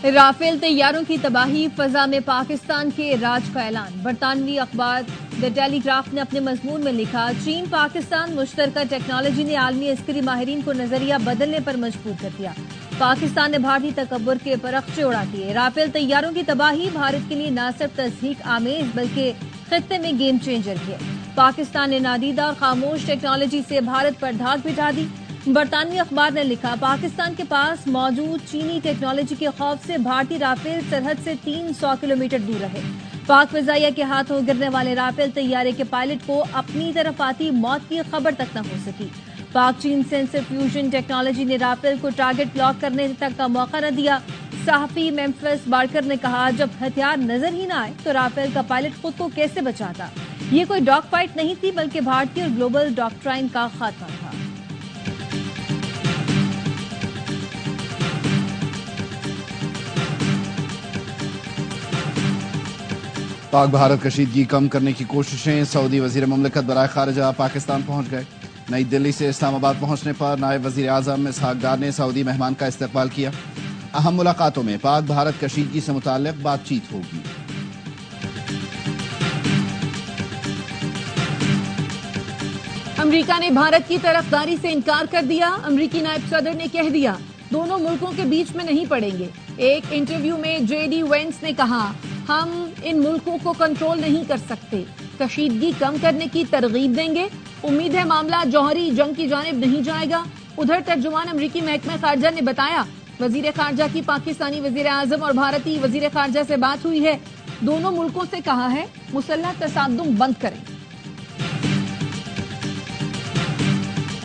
Rafale طیاروں کی تباہی، فضا میں پاکستان کے راج کا اعلان۔ برطانوی اخبار دی ٹیلی گراف نے اپنے مضمون میں لکھا، چین پاکستان مشترکہ ٹیکنالوجی نے عالمی عسکری ماہرین کو نظریہ بدلنے پر مجبور کر دیا۔ پاکستان نے بھارتی تکبر کے پرخچے اڑا دیے۔ رافیل طیاروں کی تباہی بھارت کے لیے نہ صرف تصحیق آمیز بلکہ خطے میں گیم چینجر بھی ہے۔ پاکستان نے نادیدہ اور خاموش ٹیکنالوجی سے بھارت پر دھاک بٹھا دی۔ برطانوی اخبار نے لکھا، پاکستان کے پاس موجود چینی ٹیکنالوجی کے خوف سے بھارتی رافیل سرحد سے 300 کلومیٹر دور رہے۔ پاک فضائیہ کے ہاتھوں گرنے والے رافیل طیارے کے پائلٹ کو اپنی طرف آتی موت کی خبر تک نہ ہو سکی۔ پاک چین سینسر فیوژن ٹیکنالوجی نے رافیل کو ٹارگٹ لاک کرنے تک کا موقع نہ دیا۔ صحافی میمفس بارکر نے کہا، جب ہتھیار نظر ہی نہ آئے تو رافیل کا پائلٹ خود کو کیسے بچاتا؟ یہ کوئی ڈاگ فائٹ نہیں تھی بلکہ بھارتی اور گلوبل ڈاکٹرائن کا خاتمہ تھا۔ پاک بھارت کشیدگی کم کرنے کی کوششیں، سعودی وزیر مملکت برائے خارجہ پاکستان پہنچ گئے۔ نئی دلی سے اسلام آباد پہنچنے پر نائب وزیر اعظم اسحاق ڈار نے سعودی مہمان کا استقبال کیا۔ اہم ملاقاتوں میں پاک بھارت کشیدگی سے متعلق بات چیت ہوگی۔ امریکہ نے بھارت کی طرفداری سے انکار کر دیا۔ امریکی نائب صدر نے کہہ دیا، دونوں ملکوں کے بیچ میں نہیں پڑیں گے۔ ایک انٹرویو میں جے ڈی وینس نے کہا، ہم ان ملکوں کو کنٹرول نہیں کر سکتے، کشیدگی کم کرنے کی ترغیب دیں گے۔ امید ہے معاملہ جوہری جنگ کی جانب نہیں جائے گا۔ ادھر ترجمان امریکی محکمہ خارجہ نے بتایا، وزیر خارجہ کی پاکستانی وزیر اعظم اور بھارتی وزیر خارجہ سے بات ہوئی ہے۔ دونوں ملکوں سے کہا ہے مسلح تصادم بند کریں۔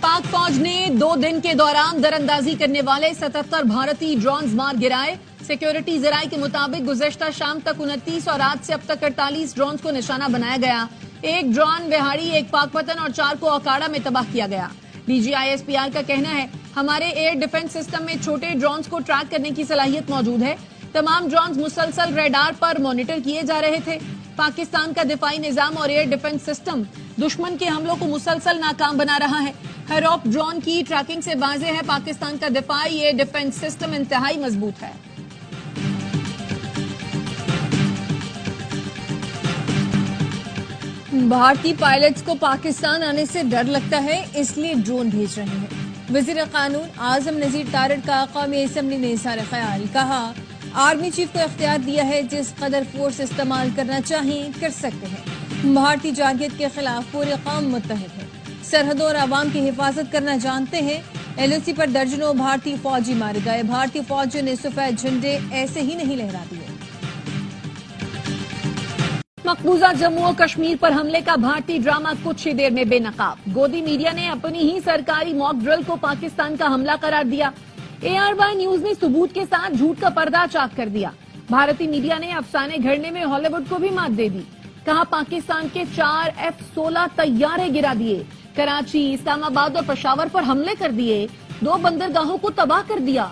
پاک فوج نے 2 دن کے دوران دراندازی کرنے والے 77 بھارتی ڈرونز مار گرائے۔ سیکیورٹی ذرائع کے مطابق گزشتہ شام تک 29 اور رات سے اب تک 48 ڈرونز کو نشانہ بنایا گیا۔ ایک ڈرون وہاڑی، ایک پاک پتن اور 4 کو اکاڑا میں تباہ کیا گیا۔ D G I S P R کا کہنا ہے، ہمارے ایئر ڈیفنس سسٹم میں چھوٹے ڈرونز کو ٹریک کرنے کی صلاحیت موجود ہے۔ تمام ڈرونز مسلسل ریڈار پر مانیٹر کیے جا رہے تھے۔ پاکستان کا دفاعی نظام اور ایئر ڈیفنس سسٹم دشمن کے حملوں کو مسلسل ناکام بنا رہا ہے۔ ہیروپ ڈرون کی ٹریکنگ سے واضح ہے، پاکستان کا دفاعی ایئر ڈیفنس سسٹم انتہائی مضبوط ہے۔ بھارتی پائلٹس کو پاکستان آنے سے ڈر لگتا ہے، اس لیے ڈرون بھیج رہے ہیں۔ وزیر قانون اعظم نذیر تارڑ کا قومی اسمبلی میں اظہار خیال، کہا آرمی چیف کو اختیار دیا ہے، جس قدر فورس استعمال کرنا چاہیں کر سکتے ہیں۔ بھارتی جارحیت کے خلاف پوری قوم متحد ہے، سرحدوں اور عوام کی حفاظت کرنا جانتے ہیں۔ ایل او سی پر درجنوں بھارتی فوجی مارے گئے، بھارتی فوجیوں نے سفید جھنڈے ایسے ہی نہیں لہرا دیے۔ مقبوضہ جموں و کشمیر پر حملے کا بھارتی ڈرامہ کچھ ہی دیر میں بے نقاب۔ گودی میڈیا نے اپنی ہی سرکاری موک ڈرل کو پاکستان کا حملہ قرار دیا۔ اے آر وائی نیوز نے ثبوت کے ساتھ جھوٹ کا پردہ چاک کر دیا۔ بھارتی میڈیا نے افسانے گھڑنے میں ہالی ووڈ کو بھی مات دے دی، کہا پاکستان کے 4 F-16 طیارے گرا دیے، کراچی، اسلام آباد اور پشاور پر حملے کر دیے، 2 بندرگاہوں کو تباہ کر دیا۔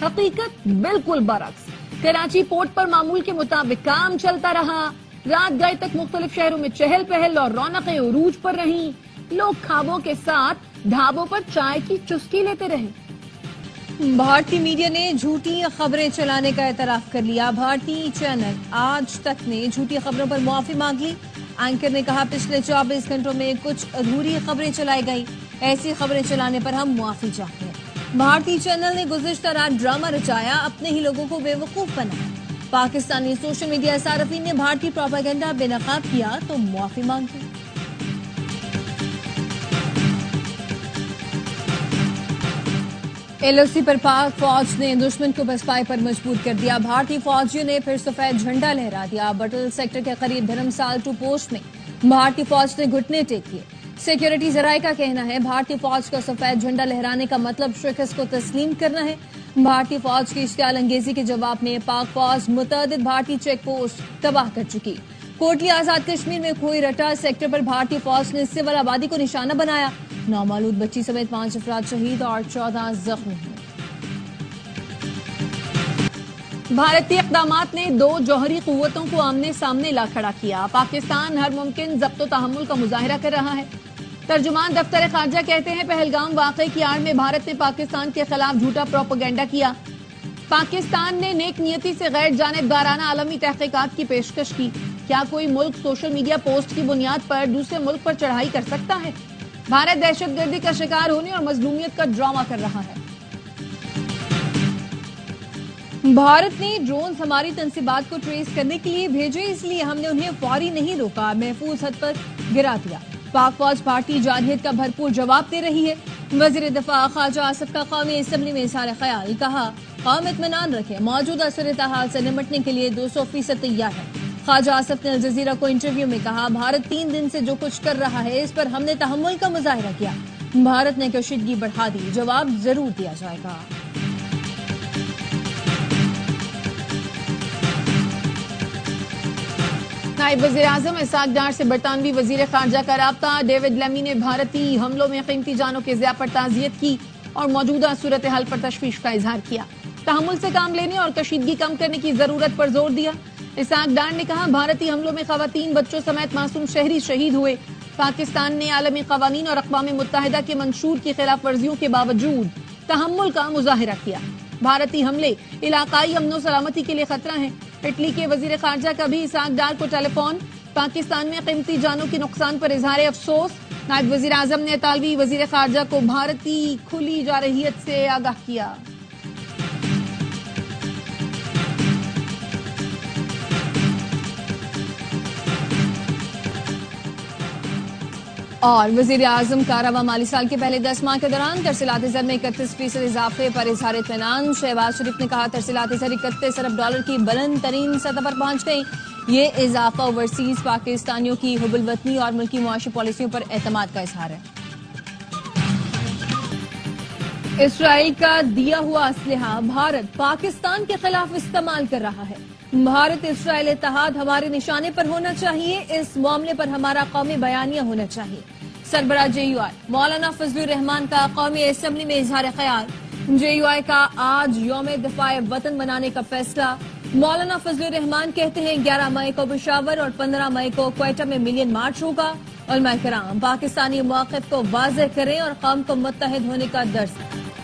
حقیقت بالکل برعکس، کراچی پورٹ پر معمول کے مطابق کام چلتا رہا، رات گئے تک مختلف شہروں میں چہل پہل اور رونقیں عروج پر رہیں، لوگ خوابوں کے ساتھ ڈھابوں پر چائے کی چسکی لیتے رہے۔ بھارتی میڈیا نے جھوٹی خبریں چلانے کا اعتراف کر لیا۔ بھارتی چینل آج تک نے جھوٹی خبروں پر معافی مانگ لی۔ اینکر نے کہا، پچھلے 24 گھنٹوں میں کچھ ادھوری خبریں چلائی گئیں، ایسی خبریں چلانے پر ہم معافی چاہتے ہیں۔ بھارتی چینل نے گزشتہ رات ڈرامہ رچایا، اپنے ہی لوگوں کو بے وقوف بنایا۔ پاکستانی سوشل میڈیا صارفین نے بھارتی پروپیگنڈا بے نقاب کیا تو معافی مانگی۔ ایل او سی پر پاک فوج نے دشمن کو پسپائے پر مجبور کر دیا۔ بھارتی فوجیوں نے پھر سفید جھنڈا لہرا دیا۔ بٹل سیکٹر کے قریب دھرمسال ٹو پوسٹ میں بھارتی فوج نے گھٹنے ٹیک لیے۔ سیکیورٹی ذرائع کا کہنا ہے، بھارتی فوج کا سفید جھنڈا لہرانے کا مطلب شکست کو تسلیم کرنا ہے۔ بھارتی فوج کی اشتعال انگیزی کے جواب میں پاک فوج متعدد بھارتی چیک پوسٹ تباہ کر چکی۔ کوٹلی آزاد کشمیر میں کھوئی رٹا سیکٹر پر بھارتی فوج نے سول آبادی کو نشانہ بنایا، نومولود بچی سمیت 5 افراد شہید اور 14 زخمی ہوئے۔ بھارتی اقدامات نے 2 جوہری قوتوں کو آمنے سامنے لا کھڑا کیا۔ پاکستان ہر ممکن ضبط و تحمل کا مظاہرہ کر رہا ہے۔ ترجمان دفتر خارجہ کہتے ہیں، پہلگام واقعے کی آڑ میں بھارت نے پاکستان کے خلاف جھوٹا پروپیگنڈا کیا۔ پاکستان نے نیک نیتی سے غیر جانبدارانہ عالمی تحقیقات کی پیشکش کی. کیا کوئی ملک سوشل میڈیا پوسٹ کی بنیاد پر دوسرے ملک پر چڑھائی کر سکتا ہے؟ بھارت دہشت گردی کا شکار ہونے اور مظلومیت کا ڈرامہ کر رہا ہے. بھارت نے ڈرونز ہماری تنصیبات کو ٹریس کرنے کے لیے بھیجے، اس لیے ہم نے انہیں فوری نہیں روکا، محفوظ حد پر گرا دیا. پاک فوج بھارتی جارحیت کا بھرپور جواب دے رہی ہے. وزیر دفاع خواجہ آصف کا قومی اسمبلی میں اظہار خیال. کہا قوم اطمینان رکھے، موجودہ صورتحال سے نمٹنے کے لیے 200% تیار ہے. خواجہ آصف نے الجزیرہ کو انٹرویو میں کہا بھارت 3 دن سے جو کچھ کر رہا ہے اس پر ہم نے تحمل کا مظاہرہ کیا. بھارت نے کشیدگی بڑھا دی، جواب ضرور دیا جائے گا. نائب وزیر اعظم اسحاق ڈار سے برطانوی وزیر خارجہ کا رابطہ. ڈیوڈ لیمی نے بھارتی حملوں میں قیمتی جانوں کے ضیاع پر تعزیت کی اور موجودہ صورتحال پر تشویش کا اظہار کیا. تحمل سے کام لینے اور کشیدگی کم کرنے کی ضرورت پر زور دیا. اسحاق ڈار نے کہا بھارتی حملوں میں خواتین، بچوں سمیت معصوم شہری شہید ہوئے. پاکستان نے عالمی قوانین اور اقوام متحدہ کے منشور کی خلاف ورزیوں کے باوجود تحمل کا مظاہرہ کیا. بھارتی حملے علاقائی امن و سلامتی کے لیے خطرہ ہیں. اٹلی کے وزیر خارجہ کا بھی اسحاق ڈار کو ٹیلی فون. پاکستان میں قیمتی جانوں کے نقصان پر اظہار افسوس. نائب وزیر اعظم نے اطالوی وزیر خارجہ کو بھارتی کھلی جارحیت سے آگاہ کیا. اور وزیر اعظم کا رواں مالی سال کے پہلے 10 ماہ کے دوران ترسیلات زر میں 31% اضافے پر اظہار اطمینان. شہباز شریف نے کہا ترسیلات زر 31 ارب ڈالر کی بلند ترین سطح پر پہنچ گئی. یہ اضافہ اوورسیز پاکستانیوں کی حب الوطنی اور ملکی معاشی پالیسیوں پر اعتماد کا اظہار ہے. اسرائیل کا دیا ہوا اسلحہ بھارت پاکستان کے خلاف استعمال کر رہا ہے. بھارت اسرائیل اتحاد ہمارے نشانے پر ہونا چاہیے، اس معاملے پر ہمارا قومی بیانیہ ہونا چاہیے. سربراہ جے یو آئی مولانا فضل الرحمان کا قومی اسمبلی میں اظہار خیال. جے یو آئی کا آج یوم دفاع وطن منانے کا فیصلہ. مولانا فضل الرحمان کہتے ہیں 11 مئی کو پشاور اور 15 مئی کو کوئٹہ میں ملین مارچ ہوگا. علماء کرام پاکستانی موقف کو واضح کریں اور قوم کو متحد ہونے کا درس.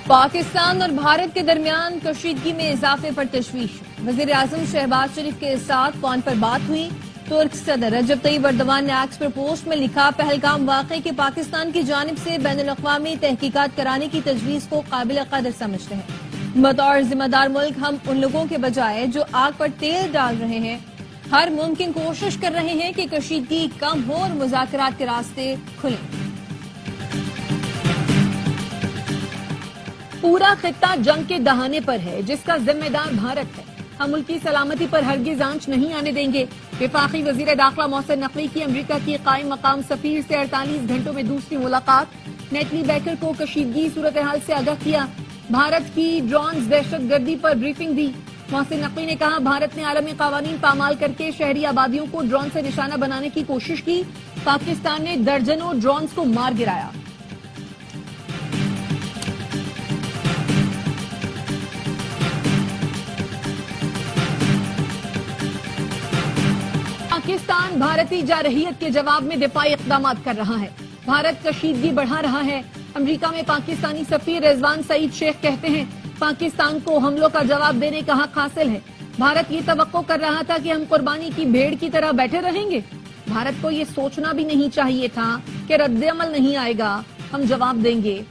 پاکستان اور بھارت کے درمیان کشیدگی میں اضافے پر تشویش. وزیر اعظم شہباز شریف کے ساتھ فون پر بات ہوئی. ترک صدر رجب طیب اردوان نے ایکس پر پوسٹ میں لکھا پہلگام واقعے کے پاکستان کی جانب سے بین الاقوامی تحقیقات کرانے کی تجویز کو قابل قدر سمجھتے ہیں. بطور ذمہ دار ملک ہم ان لوگوں کے بجائے جو آگ پر تیل ڈال رہے ہیں ہر ممکن کوشش کر رہے ہیں کہ کشیدگی کم ہو اور مذاکرات کے راستے کھلیں. پورا خطہ جنگ کے دہانے پر ہے جس کا ذمہ دار بھارت ہے. ہم ملکی سلامتی پر ہرگز آنچ نہیں آنے دیں گے. وفاقی وزیر داخلہ محسن نقوی کی امریکہ کی قائم مقام سفیر سے 48 گھنٹوں میں دوسری ملاقات. نیٹلی بیکر کو کشیدگی صورتحال سے آگاہ کیا. بھارت کی ڈرونز دہشت گردی پر بریفنگ دی. محسن نقوی نے کہا بھارت نے عالمی قوانین پامال کر کے شہری آبادیوں کو ڈرون سے نشانہ بنانے کی کوشش کی. پاکستان نے درجنوں ڈرونز کو مار گرایا. پاکستان بھارتی جارحیت کے جواب میں دفاعی اقدامات کر رہا ہے. بھارت کشیدگی بڑھا رہا ہے. امریکہ میں پاکستانی سفیر رضوان سعید شیخ کہتے ہیں پاکستان کو حملوں کا جواب دینے کا حق حاصل ہے. بھارت یہ توقع کر رہا تھا کہ ہم قربانی کی بھیڑ کی طرح بیٹھے رہیں گے. بھارت کو یہ سوچنا بھی نہیں چاہیے تھا کہ رد عمل نہیں آئے گا، ہم جواب دیں گے.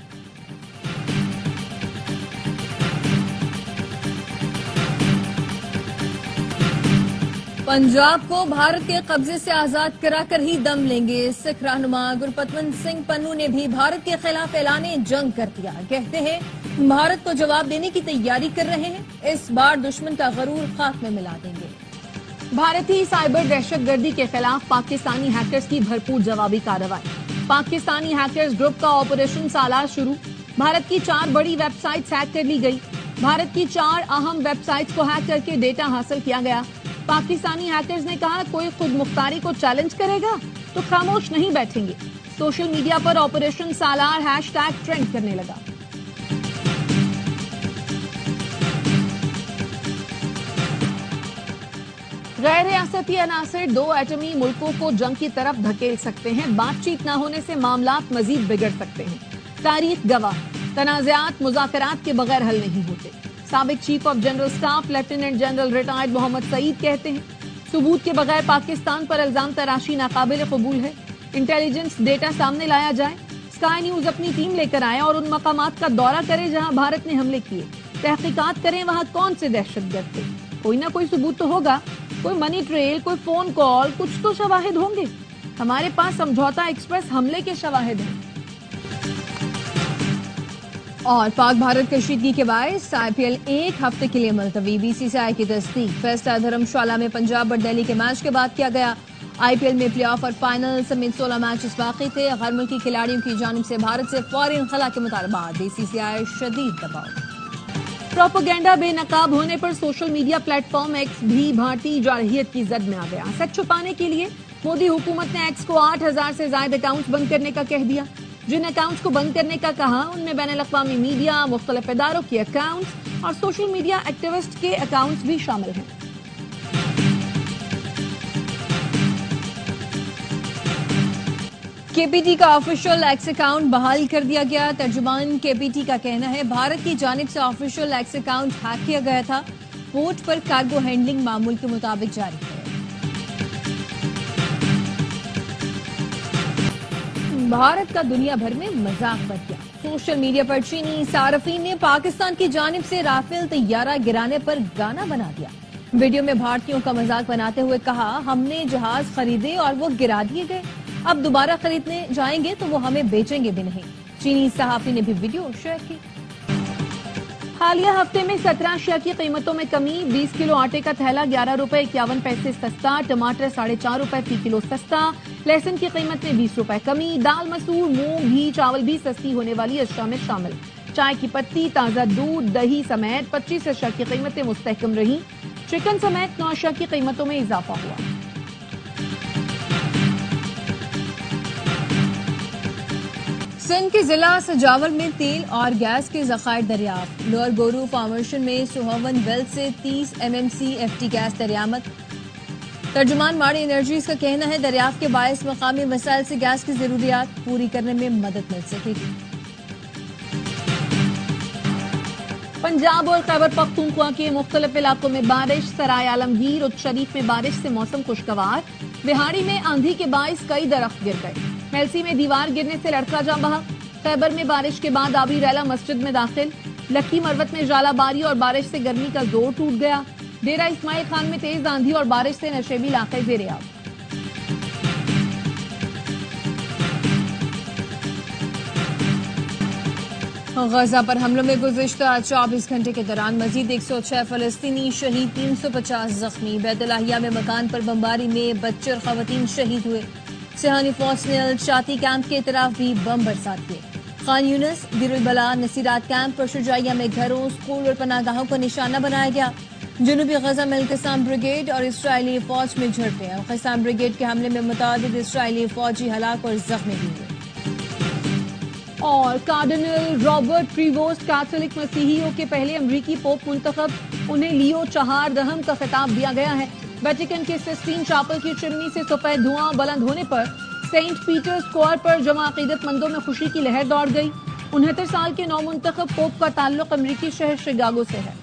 پنجاب کو بھارت کے قبضے سے آزاد کرا کر ہی دم لیں گے. سکھ رہنما گرپتونت سنگھ پنو نے بھی بھارت کے خلاف اعلان جنگ کر دیا. کہتے ہیں بھارت کو جواب دینے کی تیاری کر رہے ہیں. اس بار دشمن کا غرور خاک میں ملا دیں گے. بھارتی سائبر دہشت گردی کے خلاف پاکستانی ہیکرز کی بھرپور جوابی کارروائی. پاکستانی ہیکرز گروپ کا آپریشن سالار شروع. بھارت کی 4 بڑی ویب سائٹس ہیک کر لی گئی. بھارت کی 4 اہم ویب سائٹس کو ہیک کر کے ڈیٹا حاصل کیا گیا. پاکستانی ہیکرز نے کہا کوئی خود مختاری کو چیلنج کرے گا تو خاموش نہیں بیٹھیں گے. سوشل میڈیا پر آپریشن سالار ہیش ٹیگ ٹرینڈ کرنے لگا. غیر ریاستی عناصر 2 ایٹمی ملکوں کو جنگ کی طرف دھکیل سکتے ہیں. بات چیت نہ ہونے سے معاملات مزید بگڑ سکتے ہیں. تاریخ گواہ تنازعات مذاکرات کے بغیر حل نہیں ہوتے. سابق chief of general staff lieutenant general retired Muhammad Saeed کہتے ہیں ثبوت کے بغیر پاکستان پر الزام تراشی ناقابل قبول ہے. انٹیلیجنس ڈیٹا سامنے لایا جائے. اسکائی نیوز اپنی ٹیم لے کر آئے اور ان مقامات کا دورہ کرے جہاں بھارت نے حملے کیے. تحقیقات کریں وہاں کون سے دہشت گرد تھے. کوئی نہ کوئی ثبوت تو ہوگا, کوئی منی ٹریل, کوئی فون کال, کچھ تو شواہد ہوں گے. ہمارے پاس سمجھوتا ایکسپریس حملے کے شواہد ہیں. اور پاک بھارت کشیدگی کے باعث IPL ایک ہفتے کے لیے ملتوی. BCCI کی تصدیق. فیصلہ دھرم شالہ میں پنجاب اور دہلی کے میچ کے بعد کیا گیا. IPL میں پلے آف اور فائنل سمیت 16 میچز باقی تھے. غیر ملکی کھلاڑیوں کی جانب سے بھارت سے فوری انخلا کے مطالبات. BCCI شدید دباؤ. پروپیگنڈا بے نقاب ہونے پر social media platform X بھی بھارتی جارحیت کی زد میں آ گیا. سچ چھپانے کے لیے مودی حکومت نے ایکس کو 8,000 سے زائد اکاؤنٹس بند کرنے کا کہہ دیا. جن اکاؤنٹس کو بند کرنے کا کہا ان میں بین الاقوامی میڈیا, مختلف اداروں کے اکاؤنٹس اور سوشل میڈیا ایکٹیوسٹ کے اکاؤنٹس بھی شامل ہیں. KPT کا آفیشیل ایکس اکاؤنٹ بحال کر دیا گیا. ترجمان KPT کا کہنا ہے بھارت کی جانب سے آفیشیل ایکس اکاؤنٹ ہیک کیا گیا تھا. پورٹ پر کارگو ہینڈلنگ معمول کے مطابق جاری ہے. بھارت کا دنیا بھر میں مذاق بن گیا. سوشل میڈیا پر چینی صارفین نے پاکستان کی جانب سے رافیل طیارہ گرانے پر گانا بنا دیا. ویڈیو میں بھارتیوں کا مذاق بناتے ہوئے کہا ہم نے جہاز خریدے اور وہ گرا دیے گئے. اب دوبارہ خریدنے جائیں گے تو وہ ہمیں بیچیں گے بھی نہیں. چینی صحافی نے بھی ویڈیو شیئر کی. حالیہ ہفتے میں 17 اشیاء کی قیمتوں میں کمی. 20 کلو آٹے کا تھیلا 11 روپے 51 پیسے سستا. ٹماٹر 4.5 روپے فی کلو سستا. لہسن کی قیمت میں 20 روپے کمی. دال, مسور, مونگ, گھی, چاول بھی سستی ہونے والی اشیاء میں شامل. چائے کی پتی, تازہ دودھ, دہی سمیت 25 اشیاء کی قیمتیں مستحکم رہیں. چکن سمیت 9 اشیاء کی قیمتوں میں اضافہ ہوا. سندھ کے ضلع سجاول میں تیل اور گیس کے ذخائر دریافت. لوئر گورو فارمیشن میں سہاون ویل سے 30 MMC FT گیس دریافت. ترجمان ماڑی انرجیز کا کہنا ہے دریافت کے باعث مقامی وسائل سے گیس کی ضروریات پوری کرنے میں مدد مل سکے گی. پنجاب اور خیبر پختونخوا کے مختلف علاقوں میں بارش. سرائے عالمگیر اور شریف میں بارش سے موسم خوشگوار. بہاڑی میں آندھی کے باعث کئی درخت گر گئے. میلسی میں دیوار گرنے سے لڑکا جاں بہا. خیبر میں بارش کے بعد آبی ریلا مسجد میں داخل. لکی مروت میں ژالہ باری اور بارش سے گرمی کا زور ٹوٹ گیا. ڈیرہ اسماعیل خان میں تیز آندھی اور بارش سے نشیبی علاقے زیر آب. غزہ پر حملوں میں گزشتہ 24 گھنٹے کے دوران مزید 106 فلسطینی شہید, 350 زخمی. بیت اللاہیہ میں مکان پر بمباری میں بچے اور خواتین شہید ہوئے. سیہانی فوج نے الشاطی کیمپ کے اطراف بھی بم برسات کیے. خان یونس, دیر البلا, نصیرات کیمپ اور شجاعیہ میں گھروں, اسکول اور پناہ گاہوں کو نشانہ بنایا گیا. جنوبی غزہ میں القسام بریگیڈ اور اسرائیلی فوج میں جھڑپیں. القسام بریگیڈ کے حملے میں متعدد اسرائیلی فوجی ہلاک اور زخمی بھی ہوئے. اور کارڈنل رابرٹ پریووسٹ کیتھولک مسیحیوں کے پہلے امریکی پوپ منتخب. انہیں لیو 4 کا خطاب دیا گیا ہے. ویٹیکن کے سسٹین چاپل کی چمنی سے سفید دھواں بلند ہونے پر سینٹ پیٹر اسکوائر پر جمع عقیدت مندوں میں خوشی کی لہر دوڑ گئی. 69 سال کے نو منتخب پوپ کا تعلق امریکی شہر شکاگو سے ہے.